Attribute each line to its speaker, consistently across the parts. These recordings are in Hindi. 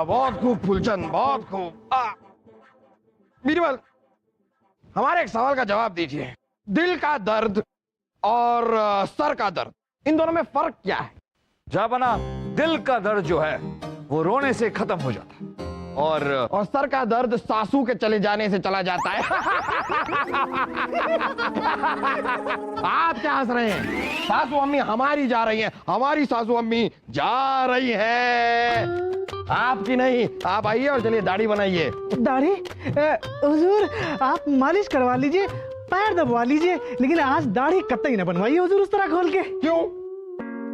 Speaker 1: बहुत खूब फूलचंद, बहुत खूब। बीरबल, हमारे एक सवाल का जवाब दीजिए। दिल का दर्द और सर का दर्द, इन दोनों में फर्क क्या है?
Speaker 2: जापाना, दिल का दर्द जो है वो रोने से खत्म हो जाता है,
Speaker 1: और सर का दर्द सासू के चले जाने से चला जाता है। आप क्या हंस रहे हैं? सासू अम्मी हमारी जा रही हैं, हमारी सासू अम्मी जा रही हैं, आपकी नहीं। आप आइए और चलिए दाढ़ी बनाइए।
Speaker 3: दाढ़ी? हुजूर आप मालिश करवा लीजिए, पैर दबवा लीजिए, लेकिन आज दाढ़ी कतई न बनवाइए हुजूर उस तरह खोल के।
Speaker 1: क्यों?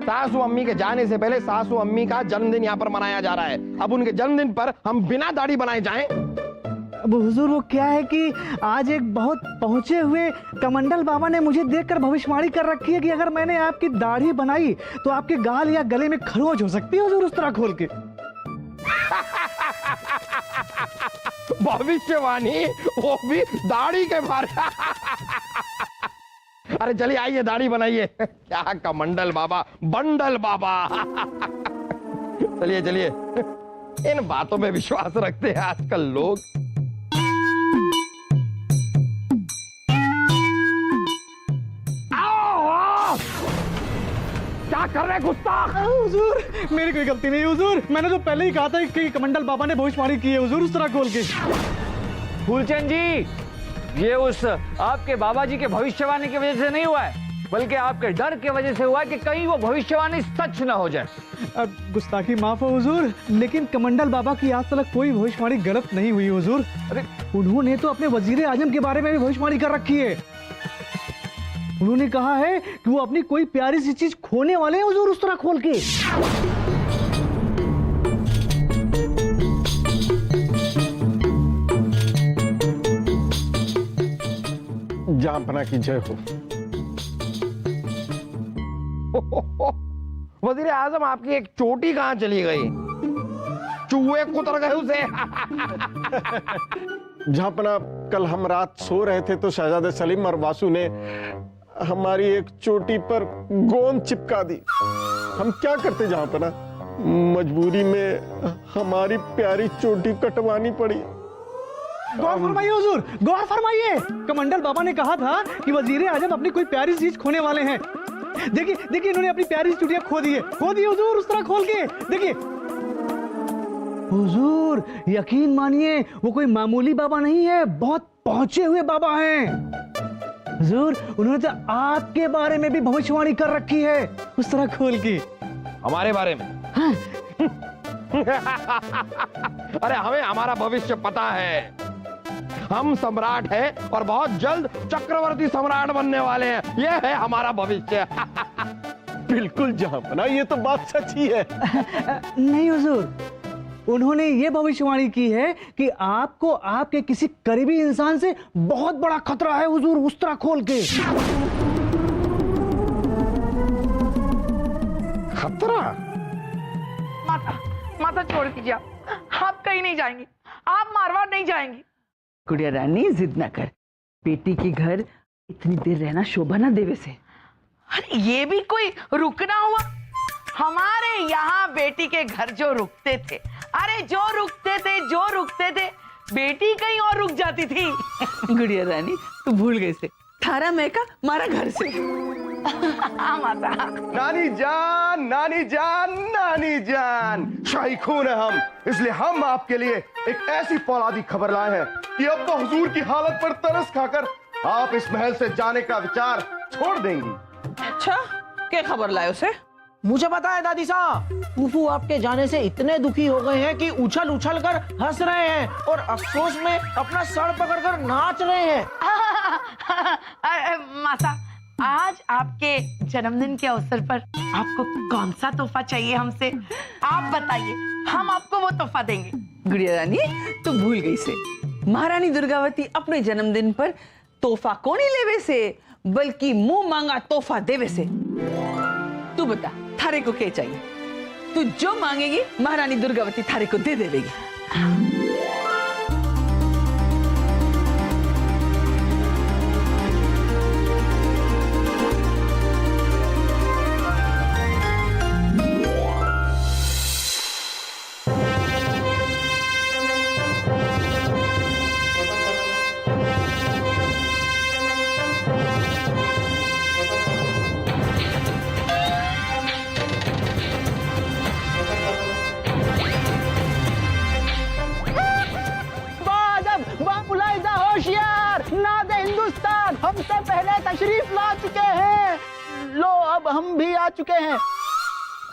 Speaker 1: सासू अम्मी के जाने से पहले सासू अम्मी का जन्मदिन यहाँ पर मनाया जा रहा है। अब उनके जन्मदिन पर हम बिना दाढ़ी बनाए जाएं?
Speaker 3: अब हुजूर वो क्या है कि आज एक बहुत पहुंचे हुए कमंडल बाबा ने मुझे देखकर भविष्यवाणी कर रखी है कि अगर मैंने आपकी दाढ़ी बनाई तो आपके गाल या गले में खरोंच हो सकती है हुजूर उस तरह खोल के।
Speaker 1: भविष्यवाणी, वो भी दाढ़ी के बारे। अरे चलिए आइए दाढ़ी बनाइए। क्या कमंडल बाबा, बंडल बाबा। चलिए चलिए, इन बातों में विश्वास रखते हैं आजकल लोग। क्या कर रहे गुस्ताख?
Speaker 3: हुजूर मेरी कोई गलती नहीं हुजूर, मैंने तो पहले ही कहा था कि कमंडल बाबा ने भविष्यवाणी की है हुजूर उस तरह खोल के।
Speaker 2: फूलचंद जी, ये उस आपके बाबा जी के भविष्यवाणी की वजह से नहीं हुआ है, बल्कि आपके डर की वजह से हुआ कि कहीं वो भविष्यवाणी सच न हो जाए।
Speaker 3: अब गुस्ताखी माफ हो हुजूर, लेकिन कमंडल बाबा की आज तक कोई भविष्यवाणी गलत नहीं हुई हुजूर। अरे उन्होंने तो अपने वजीर आजम के बारे में भी भविष्यवाणी कर रखी है। उन्होंने कहा है कि वो अपनी कोई प्यारी सी चीज खोने वाले हैं हुजूर उस तरह खोल के।
Speaker 1: जापना की जय हो। वजीर आजम, आपकी एक चोटी कहां चली गई? चूहे कुतर गए उसे।
Speaker 4: जहापना, कल हम रात सो रहे थे तो शहजादे सलीम और वासु ने हमारी एक चोटी पर गोंद चिपका दी। हम क्या करते जहापना, मजबूरी में हमारी प्यारी चोटी कटवानी पड़ी।
Speaker 3: गौर फरमाइए हुजूर, गौर फरमाइए। कमंडल बाबा ने कहा था कि वजीर आजम अपनी कोई प्यारी चीज खोने वाले हैं। देखिए देखिए, इन्होंने अपनी प्यारी चुटिया खो दी हुजूर उस तरह खोल के। देखिए हुजूर, यकीन मानिए वो कोई मामूली बाबा नहीं है, बहुत पहुंचे हुए बाबा हैं हुजूर। उन्होंने तो आपके बारे में भी भविष्यवाणी कर रखी है उस तरह खोल के।
Speaker 1: हमारे बारे में?
Speaker 3: हाँ।
Speaker 1: अरे हमें हमारा भविष्य पता है। हम सम्राट हैं और बहुत जल्द चक्रवर्ती सम्राट बनने वाले हैं। यह है हमारा भविष्य।
Speaker 4: बिल्कुल जहापना, ये तो बात सच ही है।
Speaker 3: नहीं हुजूर, उन्होंने ये भविष्यवाणी की है कि आपको आपके किसी करीबी इंसान से बहुत बड़ा खतरा है हुजूर उस तरह खोल के।
Speaker 1: खतरा?
Speaker 5: माता छोड़ दीजिए, आप कहीं नहीं जाएंगी, आप मारवाड़ नहीं जाएंगी।
Speaker 6: गुड़िया रानी जिद न कर, बेटी के घर इतनी देर रहना शोभा ना देवे से।
Speaker 5: अरे ये भी कोई रुकना हुआ? हमारे यहाँ बेटी के घर जो रुकते थे, अरे जो रुकते थे बेटी कहीं और रुक जाती थी।
Speaker 6: गुड़िया रानी तू भूल गई से, थारा मैका मारा घर से।
Speaker 5: माता।
Speaker 1: नानी जान, नानी जान, नानी जान, शाही खून है हम, इसलिए हम आपके लिए एक ऐसी फौलादी खबर लाए हैं कि अब तो हुजूर की हालत पर तरस खाकर आप इस महल से जाने का विचार छोड़ देंगी।
Speaker 5: अच्छा, क्या खबर लाए उसे?
Speaker 7: मुझे पता है दादी साहब, फूफू आपके जाने से इतने दुखी हो गए हैं कि उछल उछल कर हंस रहे हैं और अफसोस में अपना सर पकड़कर नाच रहे हैं।
Speaker 5: माता, आज आपके जन्मदिन के अवसर पर आपको कौन सा तोहफा चाहिए हमसे? आप बताइए, हम आपको वो तोहफा देंगे।
Speaker 6: गुड़िया रानी तू भूल गई से, महारानी दुर्गावती अपने जन्मदिन पर तोहफा कोनी लेवे से, बल्कि मुंह मांगा तोहफा देवे से। तू बता, थारे को क्या चाहिए? तू जो मांगेगी महारानी दुर्गावती थारे को दे देवेगी।
Speaker 7: होशियार नादे हिंदुस्तान हमसे पहले तशरीफ ला चुके हैं। लो अब हम भी आ चुके हैं।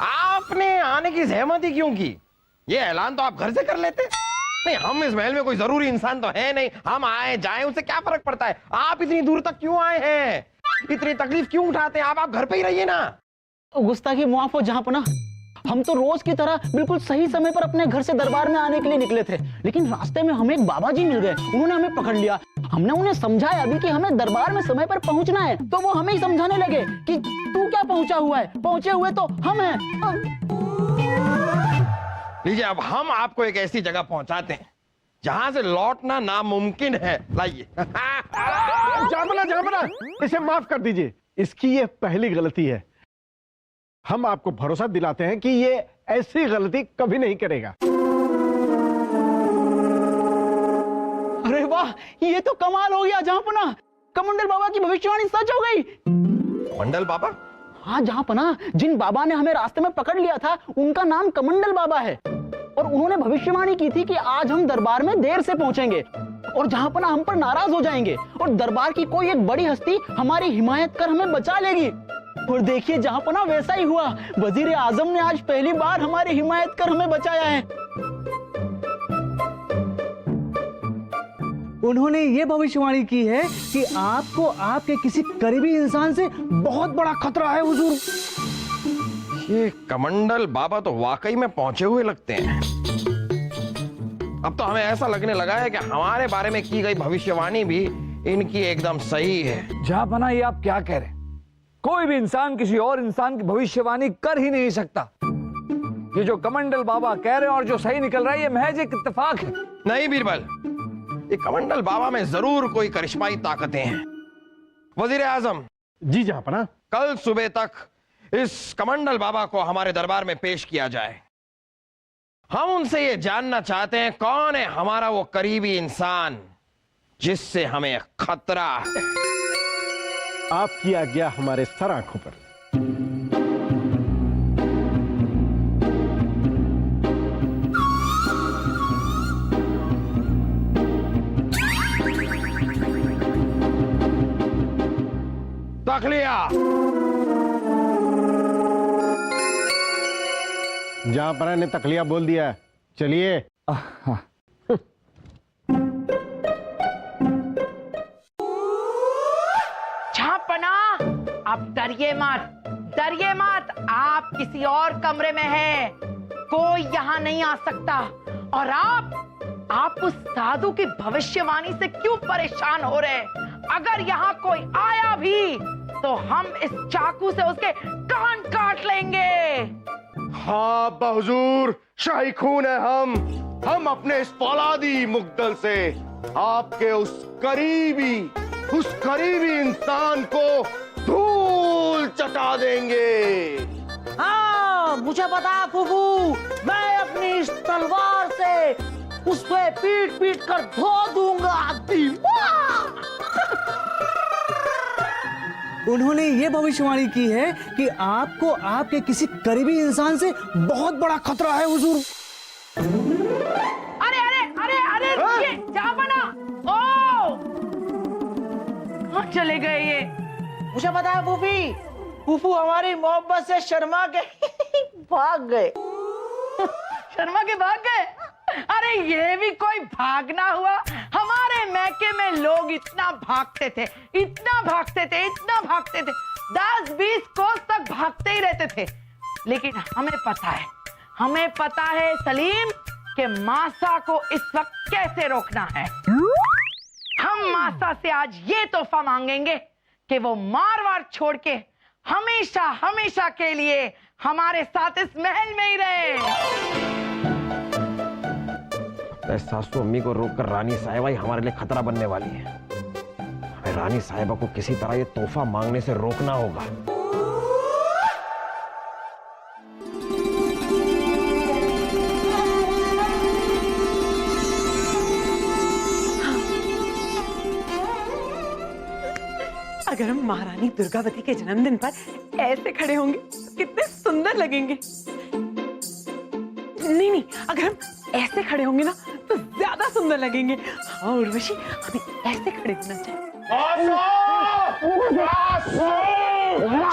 Speaker 8: आपने आने की सहमति क्यों की? ये ऐलान तो आप घर से कर लेते। नहीं, हम इस महल में कोई जरूरी इंसान तो है नहीं, हम आए जाए उससे क्या फर्क पड़ता है? आप इतनी दूर तक क्यों आए हैं? इतनी तकलीफ क्यों उठाते हैं? आप घर पे ही रहिए ना।
Speaker 7: गुस्ताखी मुआफ हो जहाँपना, हम तो रोज की तरह बिल्कुल सही समय पर अपने घर से दरबार में आने के लिए निकले थे, लेकिन रास्ते में हमें एक बाबा जी मिल गए। उन्होंने हमें पकड़ लिया। हमने उन्हें समझाया अभी कि हमें दरबार में समय पर पहुंचना है, तो वो हमें ही समझाने लगे कि तू क्या पहुंचा हुआ है, पहुंचे हुए तो हम हैं।
Speaker 8: लीजिए, अब हम आपको एक ऐसी जगह पहुंचाते हैं जहां से लौटना नामुमकिन है। लाइए।
Speaker 4: जामना इसे माफ कर दीजिए, इसकी ये पहली गलती है। हम आपको भरोसा दिलाते हैं कि ये ऐसी गलती कभी नहीं करेगा।
Speaker 7: अरे वाह, ये तो कमाल हो गया जहाँपना, कमंडल बाबा की भविष्यवाणी सच हो गई।
Speaker 8: मंडल बाबा?
Speaker 7: हाँ जहाँपना, जिन बाबा ने हमें रास्ते में पकड़ लिया था उनका नाम कमंडल बाबा है, और उन्होंने भविष्यवाणी की थी कि आज हम दरबार में देर से पहुंचेंगे और जहाँपना हम पर नाराज हो जाएंगे और दरबार की कोई एक बड़ी हस्ती हमारी हिमायत कर हमें बचा लेगी। और देखिए जहाँपना वैसा ही हुआ। वजीर आजम ने आज पहली बार हमारी हिमायत कर हमें बचाया है।
Speaker 3: उन्होंने ये भविष्यवाणी की है कि आपको आपके किसी करीबी इंसान से बहुत बड़ा खतरा है हुजूर।
Speaker 8: ये कमंडल बाबा तो वाकई में पहुंचे हुए लगते हैं। अब तो हमें ऐसा लगने लगा है कि हमारे बारे में की गई भविष्यवाणी भी इनकी एकदम सही है।
Speaker 2: जहाँपना, ये आप क्या कह रहे हैं? कोई भी इंसान किसी और इंसान की भविष्यवाणी कर ही नहीं सकता। ये जो कमंडल बाबा कह रहे हैं और जो सही निकल रहा है, ये महज एक इत्तेफाक है।
Speaker 8: नहीं बीरबल, ये कमंडल बाबा में जरूर कोई करिश्माई ताकतें हैं। वजीर आजम
Speaker 4: जी जहाँपना,
Speaker 8: कल सुबह तक इस कमंडल बाबा को हमारे दरबार में पेश किया जाए। हम उनसे ये जानना चाहते हैं कौन है हमारा वो करीबी इंसान जिससे हमें खतरा है।
Speaker 4: आपकी आज्ञा हमारे सर आंखों पर।
Speaker 8: तखलिया।
Speaker 4: जहाँपना ने तकलिया बोल दिया, चलिए।
Speaker 5: जहाँपना, अब डरिए मत, आप किसी और कमरे में हैं, कोई यहाँ नहीं आ सकता। और आप उस साधु की भविष्यवाणी से क्यों परेशान हो रहे हैं? अगर यहाँ कोई आया भी तो हम इस चाकू से उसके कान काट लेंगे।
Speaker 1: हाँ बहुजूर, शाही खून है हम अपने इस फौलादी मुग्दल से आपके उस करीबी इंसान को धूल चटा देंगे।
Speaker 7: हाँ मुझे पता है फूफू, मैं अपनी इस तलवार से उस पे पीट पीट कर धो दूंगा।
Speaker 3: उन्होंने ये भविष्यवाणी की है कि आपको आपके किसी करीबी इंसान से बहुत बड़ा खतरा है हुजूर।
Speaker 5: अरे ये जहाँपना, कहाँ चले गए ये?
Speaker 7: मुझे पता है फूफू हमारी मोहब्बत से शर्मा के भाग गए।
Speaker 5: शर्मा के भाग गए? अरे ये भी कोई भागना हुआ? हमारे मैके में लोग इतना भागते थे 10-20 कोस तक भागते ही रहते थे। लेकिन हमें पता है सलीम कि मासा को इस वक्त कैसे रोकना है। हम मासा से आज ये तोहफा मांगेंगे कि वो मारवाड़ छोड़ के हमेशा के लिए हमारे साथ इस महल में ही रहे।
Speaker 8: सासू अम्मी को रोककर रानी साहिबा ही हमारे लिए खतरा बनने वाली है। हमें रानी साहिबा को किसी तरह ये तोहफा मांगने से रोकना होगा।
Speaker 6: अगर हम महारानी दुर्गावती के जन्मदिन पर ऐसे खड़े होंगे तो कितने सुंदर लगेंगे। नहीं नहीं, अगर हम ऐसे खड़े होंगे ना तो ज्यादा सुंदर लगेंगे। हाँ उर्वशी, हमें ऐसे खड़े होना चाहिए।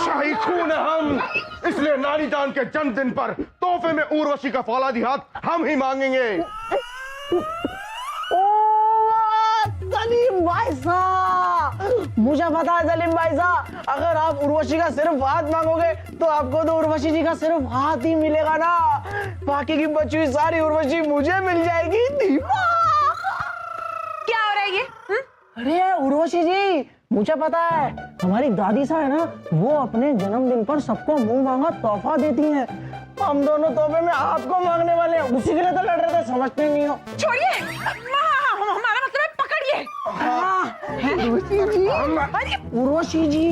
Speaker 1: शाही खून है हम, इसलिए नानी जान के जन्मदिन पर तोहफे में उर्वशी का फौलादी हाथ हम ही मांगेंगे।
Speaker 7: सलीम भाई साहब, मुझे पता है सलीम भाई साहब, अगर आप उर्वशी का सिर्फ हाथ मांगोगे तो आपको तो उर्वशी जी का सिर्फ हाथ ही मिलेगा ना, बाकी की बची हुई सारी उर्वशी मुझे मिल जाएगी।
Speaker 6: क्या हो रहा है ये?
Speaker 7: अरे उर्वशी जी, मुझे पता है हमारी दादी सा है ना, वो अपने जन्मदिन पर सबको मुंह मांगा तोहफा देती हैं। हम दोनों तोहफे में आपको मांगने वाले हैं, उसी के लिए तो लड़ रहे थे, समझते नहीं हो।
Speaker 6: छोड़िए, हमारा मतलब है पकड़िए।
Speaker 7: उर्वशी जी,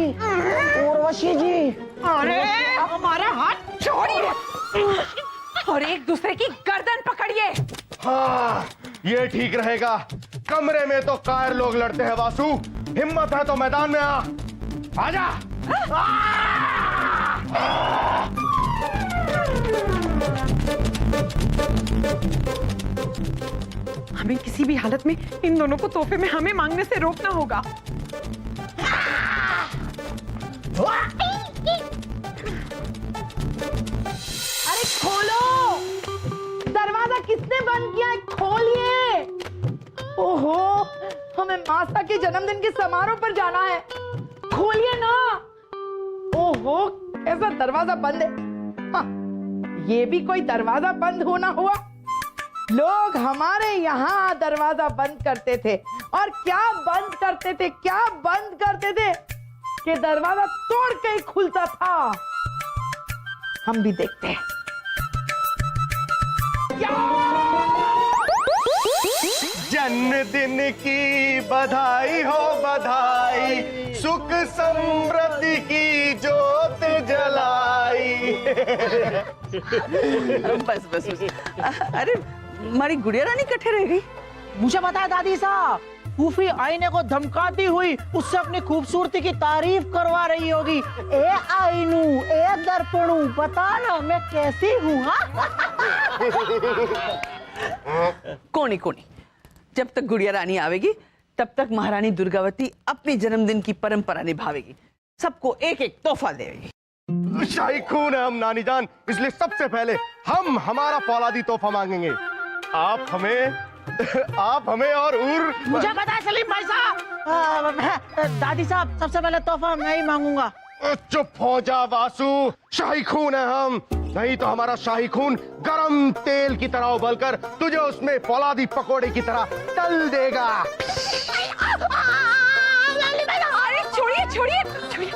Speaker 7: उर्वशी जी,
Speaker 6: अरे हमारा हाथ छोड़िए और एक दूसरे की गर्दन पकड़िए।
Speaker 1: हाँ, ये ठीक रहेगा। कमरे में तो कायर लोग लड़ते हैं वासु, हिम्मत है तो मैदान में आ, आजा।
Speaker 6: हमें किसी भी हालत में इन दोनों को तोहफे में हमें मांगने से रोकना होगा।
Speaker 5: अरे खोलो, दरवाजा किसने बंद किया है? खोलिए। ओहो, हमें मासा के जन्मदिन के समारोह पर जाना है, खोलिए ना। ओहो, कैसा दरवाजा बंद है। हाँ, ये भी कोई दरवाजा बंद होना हुआ। लोग हमारे यहाँ दरवाजा बंद करते थे, और क्या बंद करते थे, क्या बंद करते थे कि दरवाजा तोड़ के ही खुलता था। हम भी देखते हैं।
Speaker 1: जन्मदिन की बधाई हो बधाई, सुख समृद्धि की ज्योत जलाई।
Speaker 6: बस बस बस। अरे हमारी गुड़िया रानी कट्ठे रह गई।
Speaker 7: मुझे पता है दादी साहब, फूफी आईने को धमकाती हुई उससे अपनी खूबसूरती की तारीफ करवा रही होगी। ए आईनू, ए दर्पणू, बता ना मैं कैसी हूँ।
Speaker 6: कोनी कोनी, जब तक गुड़िया रानी आवेगी तब तक महारानी दुर्गावती अपनी जन्मदिन की परंपरा निभावेगी, सबको एक एक तोहफा देगी।
Speaker 1: शाही खून है हम नानी जान, इसलिए सबसे पहले हम हमारा फौलादी तोहफा मांगेंगे। आप हमें और
Speaker 7: मुझे पता है सलीम भाई साहब, दादी साहब सबसे पहले तोहफा मैं ही मांगूंगा।
Speaker 1: चुप हो जा वासु, शाही खून है हम, नहीं तो हमारा शाही खून गरम तेल की तरह उबलकर तुझे उसमें फौलादी पकोड़े की तरह तल देगा।
Speaker 6: अरे छोड़िए छोड़िए छोड़िए,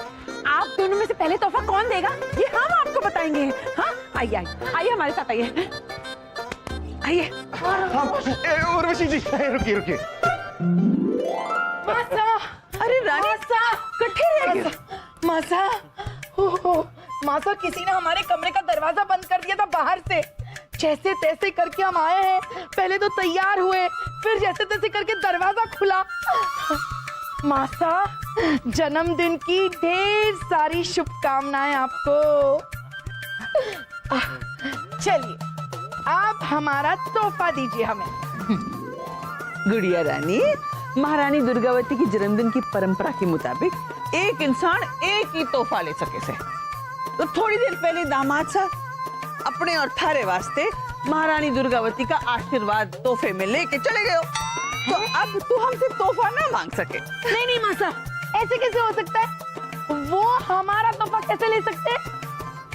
Speaker 6: आप दोनों में से पहले तोहफा कौन देगा ये हम आपको बताएंगे। हाँ आइए आइए आइए, हमारे साथ आइए आइए।
Speaker 1: उर्वशी जी रुकिए रुकिए।
Speaker 5: मासा,
Speaker 6: अरे रानी कट्ठे रह गए।
Speaker 5: मासा, ओहो, मासा किसी ने हमारे कमरे का दरवाजा बंद कर दिया था बाहर से। जैसे तैसे करके हम आए हैं, पहले तो तैयार हुए, फिर जैसे तैसे करके दरवाजा खुला। मासा, जन्मदिन की ढेर सारी शुभकामनाएं आपको। चलिए, आप हमारा तोहफा दीजिए हमें।
Speaker 6: गुड़िया रानी, महारानी दुर्गावती की जन्मदिन की परंपरा के मुताबिक एक इंसान एक ही तोहफा ले सके से। तो थोड़ी देर पहले दामाद साहब अपने और थारे वास्ते महारानी दुर्गावती का आशीर्वाद तोहफे में लेके चले गए हो, तो अब तू हमसे तोहफा ना मांग सके।
Speaker 5: नहीं नहीं मासा, ऐसे कैसे हो सकता है? वो हमारा तोहफा कैसे ले सकते हैं?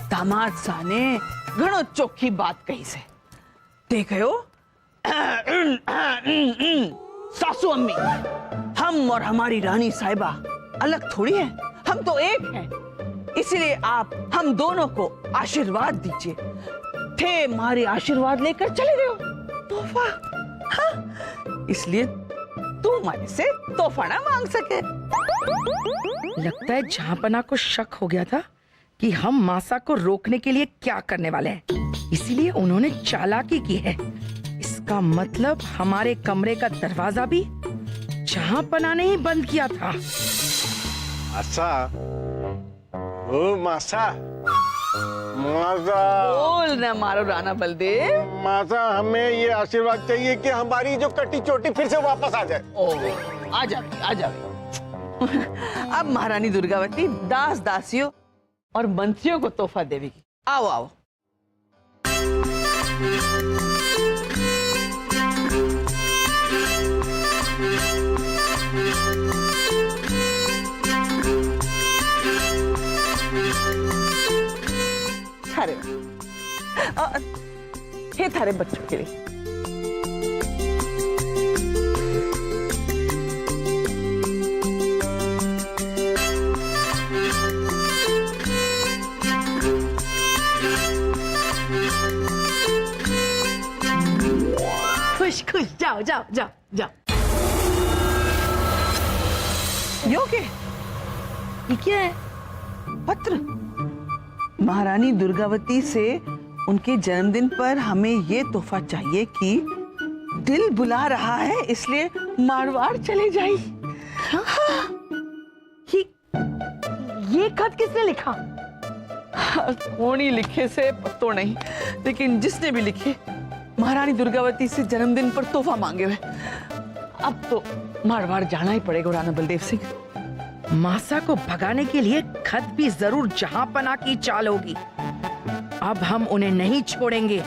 Speaker 6: दामाद साहब ने घणो चोखी बात कही से। देखो सासू अम्मी, हम और हमारी रानी साहिबा अलग थोड़ी हैं, हम तो एक हैं। इसलिए आप हम दोनों को आशीर्वाद दीजिए। थे हमारे आशीर्वाद लेकर चले गए हो तोहफा, हाँ? इसलिए तू हमारे से तोहफा ना मांग सके।
Speaker 5: लगता है जहांपना को शक हो गया था कि हम मासा को रोकने के लिए क्या करने वाले हैं, इसीलिए उन्होंने चालाकी की है। इसका मतलब हमारे कमरे का दरवाजा भी जहांपना ने ही बंद किया था।
Speaker 4: मासा, ओ मासा, मासा,
Speaker 6: बोल न मारो राणा बलदेव।
Speaker 4: मासा, हमें ये आशीर्वाद चाहिए कि हमारी जो कटी चोटी फिर से वापस आ जाए।
Speaker 6: ओ, आ जाए, आ जाए। अब महारानी दुर्गावती दास दासियों और मंत्रियों को तोहफा देवेगी। आओ आओ। थारे हे थारे बच्चों के लिए।
Speaker 5: खुश खुश जाओ जाओ जाओ जाओ।
Speaker 6: यो के
Speaker 5: ये क्या है?
Speaker 6: पत्र महारानी दुर्गावती से उनके जन्मदिन पर हमें ये तोहफा चाहिए कि दिल बुला रहा है, इसलिए मारवाड़ चले जाई।
Speaker 5: ये खत किसने लिखा?
Speaker 6: कौन ही लिखे से पतो नहीं, लेकिन जिसने भी लिखे महारानी दुर्गावती से जन्मदिन पर तोहफा मांगे हुए। अब तो मारवाड़ जाना ही पड़ेगा राणा बलदेव सिंह।
Speaker 5: मासा को भगाने के लिए खत भी जरूर जहांपना की चाल होगी। अब हम उन्हें नहीं छोड़ेंगे।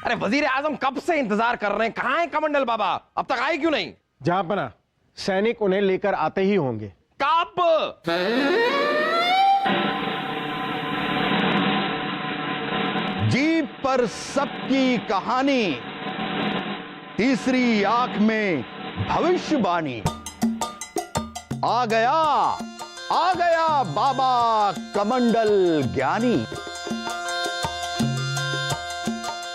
Speaker 8: अरे वजीर आजम कब से इंतजार कर रहे हैं, कहां है कमंडल बाबा? अब तक आए क्यों नहीं?
Speaker 4: जहांपना, सैनिक उन्हें लेकर आते ही होंगे।
Speaker 8: कब?
Speaker 9: जीप पर सबकी कहानी, तीसरी आंख में भविष्यवाणी। आ गया बाबा कमंडल ज्ञानी।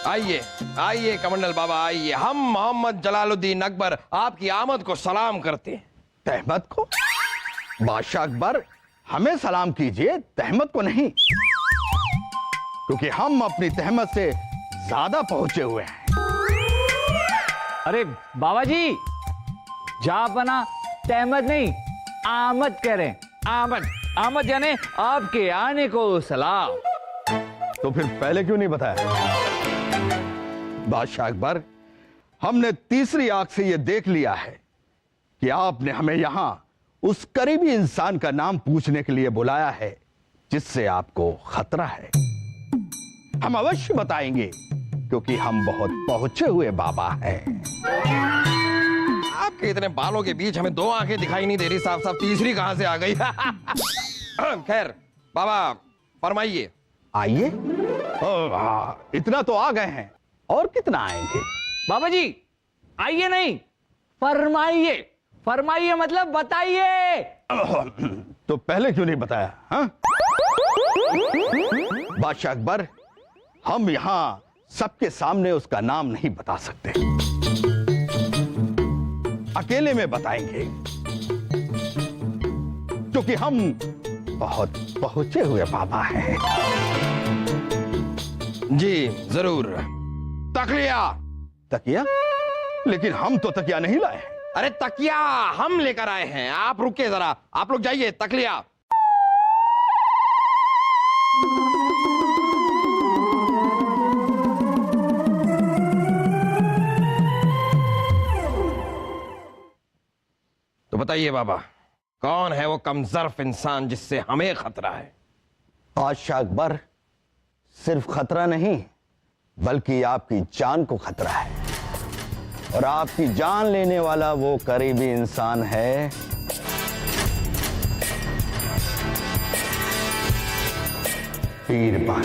Speaker 8: आइए आइए कमंडल बाबा आइए। हम मोहम्मद जलालुद्दीन अकबर आपकी आमद को सलाम करते हैं।
Speaker 9: तहमत को? बादशाह अकबर, हमें सलाम कीजिए, तहमत को नहीं, क्योंकि हम अपनी तहमत से ज्यादा पहुंचे हुए हैं।
Speaker 2: अरे बाबा जी, जहांपना तहमत नहीं आमद कह रहे हैं। आमद, आमद यानी आपके आने को सलाम।
Speaker 9: तो फिर पहले क्यों नहीं बताया? बादशाह अकबर, हमने तीसरी आंख से यह देख लिया है कि आपने हमें यहां उस करीबी इंसान का नाम पूछने के लिए बुलाया है जिससे आपको खतरा है। हम अवश्य बताएंगे, क्योंकि हम बहुत पहुंचे हुए बाबा हैं।
Speaker 8: आपके इतने बालों के बीच हमें दो आंखें दिखाई नहीं दे रही, साफ साफ तीसरी कहां से आ गई? खैर बाबा फरमाइए।
Speaker 9: आइए। इतना तो आ गए हैं, और कितना आएंगे?
Speaker 2: बाबा जी आइए नहीं, फरमाइए। फरमाइए मतलब बताइए।
Speaker 9: तो पहले क्यों नहीं बताया? हाँ? बादशाह अकबर, हम यहां सबके सामने उसका नाम नहीं बता सकते, अकेले में बताएंगे, क्योंकि हम बहुत पहुंचे हुए बाबा हैं।
Speaker 8: जी जरूर। तकिया।
Speaker 9: तकिया? लेकिन हम तो तकिया नहीं लाए।
Speaker 8: अरे तकिया हम लेकर आए हैं, आप रुके जरा, आप लोग जाइए। तकिया। तो बताइए बाबा, कौन है वो कमजर्फ इंसान जिससे हमें खतरा है?
Speaker 9: बादशाह अकबर, सिर्फ खतरा नहीं, बल्कि आपकी जान को खतरा है, और आपकी जान लेने वाला वो करीबी इंसान है बीरबल।